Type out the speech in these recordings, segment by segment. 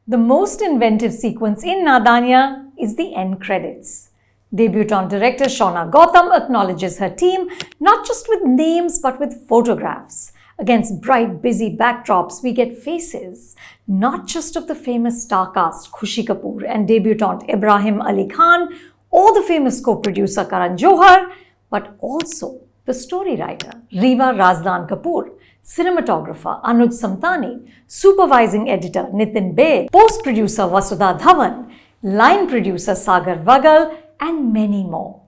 The most inventive sequence in Nadaaniyan is the end credits. Debutant director Shauna Gautam acknowledges her team not just with names but with photographs. Against bright, busy backdrops, we get faces, not just of the famous star cast Khushi Kapoor and debutant Ibrahim Ali Khan or the famous co-producer Karan Johar, but also the story writer Riva Razdan Kapoor, cinematographer Anuj Samtani, supervising editor Nitin Bed, post-producer Vasudha Dhawan, line producer Sagar Vagal, and many more.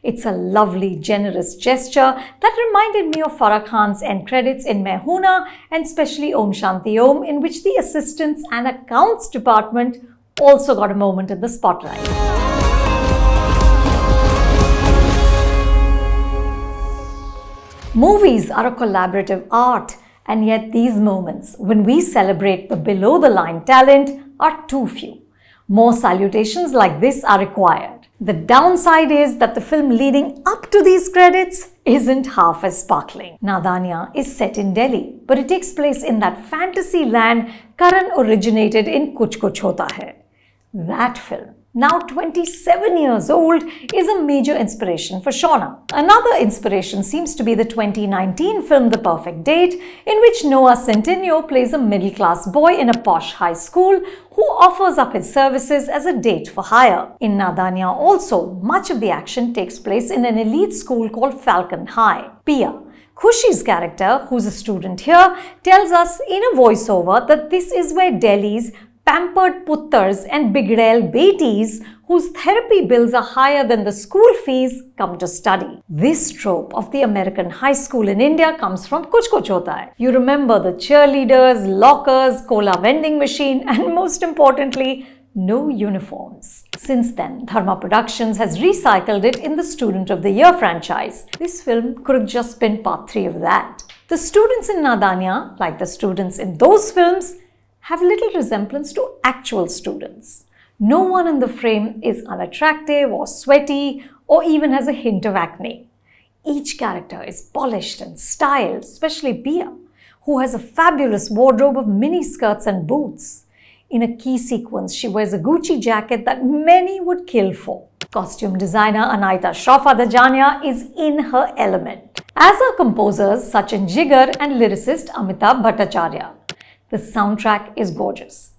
It's a lovely, generous gesture that reminded me of Farah Khan's end credits in Main Hoon Na and especially Om Shanti Om, in which the assistants and accounts department also got a moment in the spotlight. Movies are a collaborative art, and yet these moments, when we celebrate the below-the-line talent, are too few. More salutations like this are required. The downside is that the film leading up to these credits isn't half as sparkling. Nadaaniyan is set in Delhi, but it takes place in that fantasy land Karan originated in Kuch Kuch Hota Hai. That film, now 27 years old, is a major inspiration for Shauna. Another inspiration seems to be the 2019 film The Perfect Date, in which Noah Centineo plays a middle-class boy in a posh high school who offers up his services as a date for hire. In Nadaaniyan also, much of the action takes place in an elite school called Falcon High. Pia, Khushi's character, who's a student here, tells us in a voiceover that this is where Delhi's pampered puttars and bigdel betis, whose therapy bills are higher than the school fees, come to study. This trope of the American high school in India comes from Kuch Kuch Hota Hai. You remember the cheerleaders, lockers, cola vending machine, and most importantly, no uniforms. Since then, Dharma Productions has recycled it in the Student of the Year franchise. This film could have just been part 3 of that. The students in Nadaaniyan, like the students in those films, have little resemblance to actual students. No one in the frame is unattractive or sweaty or even has a hint of acne. Each character is polished and styled, especially Pia, who has a fabulous wardrobe of mini skirts and boots. In a key sequence, she wears a Gucci jacket that many would kill for. Costume designer Anaita Shroffadajania is in her element, as are composers Sachin-Jigar and lyricist Amitabh Bhattacharya. The soundtrack is gorgeous.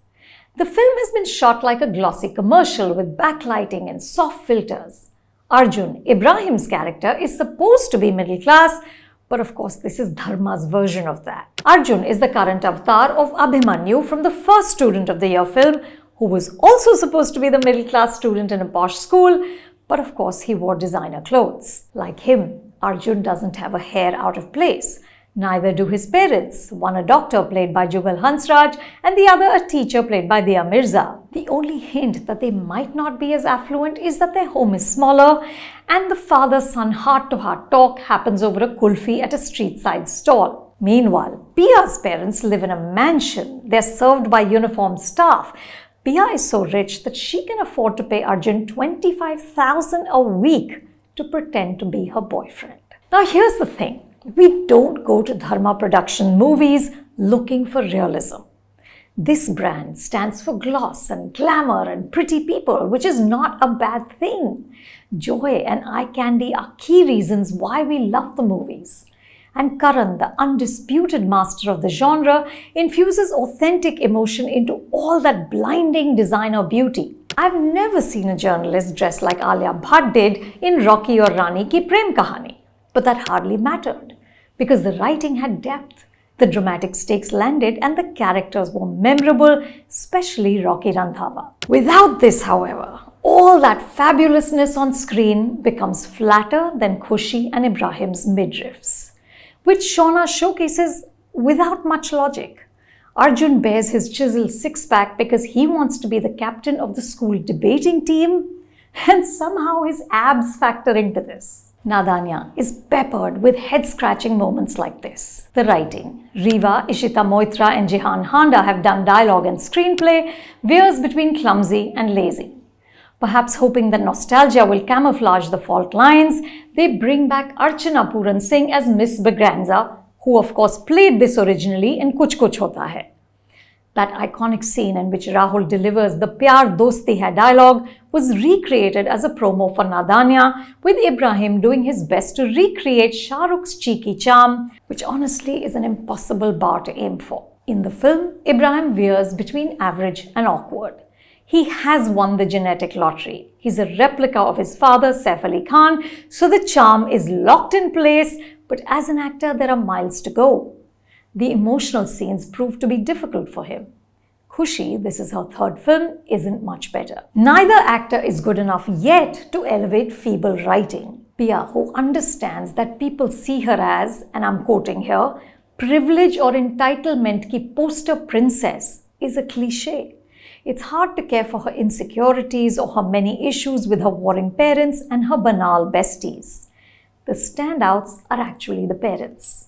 The film has been shot like a glossy commercial with backlighting and soft filters. Arjun, Ibrahim's character, is supposed to be middle class, but of course this is Dharma's version of that. Arjun is the current avatar of Abhimanyu from the first Student of the Year film, who was also supposed to be the middle class student in a posh school, but of course he wore designer clothes. Like him, Arjun doesn't have a hair out of place. Neither do his parents, one a doctor played by Jugal Hansraj and the other a teacher played by Dia Mirza. The only hint that they might not be as affluent is that their home is smaller and the father-son heart-to-heart talk happens over a kulfi at a street-side stall. Meanwhile, Pia's parents live in a mansion. They're served by uniformed staff. Pia is so rich that she can afford to pay Arjun 25,000 a week to pretend to be her boyfriend. Now here's the thing. We don't go to Dharma Production movies looking for realism. This brand stands for gloss and glamour and pretty people, which is not a bad thing. Joy and eye candy are key reasons why we love the movies. And Karan, the undisputed master of the genre, infuses authentic emotion into all that blinding designer beauty. I've never seen a journalist dressed like Alia Bhatt did in Rocky or Rani Ki Prem Kahani. But that hardly mattered, because the writing had depth, the dramatic stakes landed, and the characters were memorable, especially Rocky Randhawa. Without this, however, all that fabulousness on screen becomes flatter than Khushi and Ibrahim's midriffs, which Shauna showcases without much logic. Arjun bears his chiseled six-pack because he wants to be the captain of the school debating team, and somehow his abs factor into this. Nadaaniyan is peppered with head-scratching moments like this. The writing, Riva, Ishita Moitra and Jihan Handa have done dialogue and screenplay, veers between clumsy and lazy. Perhaps hoping that nostalgia will camouflage the fault lines, they bring back Archana Puran Singh as Miss Bagranza, who of course played this originally in Kuch Kuch Hota Hai. That iconic scene in which Rahul delivers the Pyar Dosti Hai dialogue was recreated as a promo for Nadaaniyan, with Ibrahim doing his best to recreate Shah Rukh's cheeky charm, which honestly is an impossible bar to aim for. In the film, Ibrahim veers between average and awkward. He has won the genetic lottery. He's a replica of his father, Saif Ali Khan, so the charm is locked in place, but as an actor, there are miles to go. The emotional scenes prove to be difficult for him. Khushi, this is her third film, isn't much better. Neither actor is good enough yet to elevate feeble writing. Pia, who understands that people see her as, and I'm quoting here, privilege or entitlement ki poster princess, is a cliche. It's hard to care for her insecurities or her many issues with her warring parents and her banal besties. The standouts are actually the parents.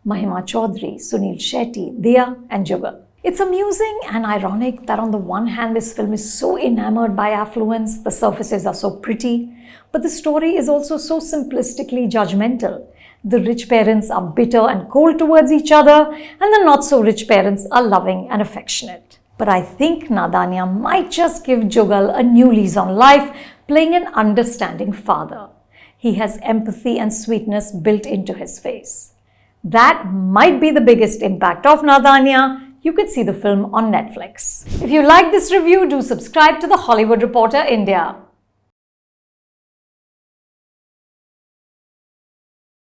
Mahima Chaudhry, Suniel Shetty, Diya and Jugal. It's amusing and ironic that on the one hand this film is so enamored by affluence, the surfaces are so pretty, but the story is also so simplistically judgmental. The rich parents are bitter and cold towards each other, and the not so rich parents are loving and affectionate. But I think Nadaaniyan might just give Jugal a new lease on life, playing an understanding father. He has empathy and sweetness built into his face. That might be the biggest impact of Nadaaniyan. You could see the film on Netflix. If you like this review, do subscribe to The Hollywood Reporter India.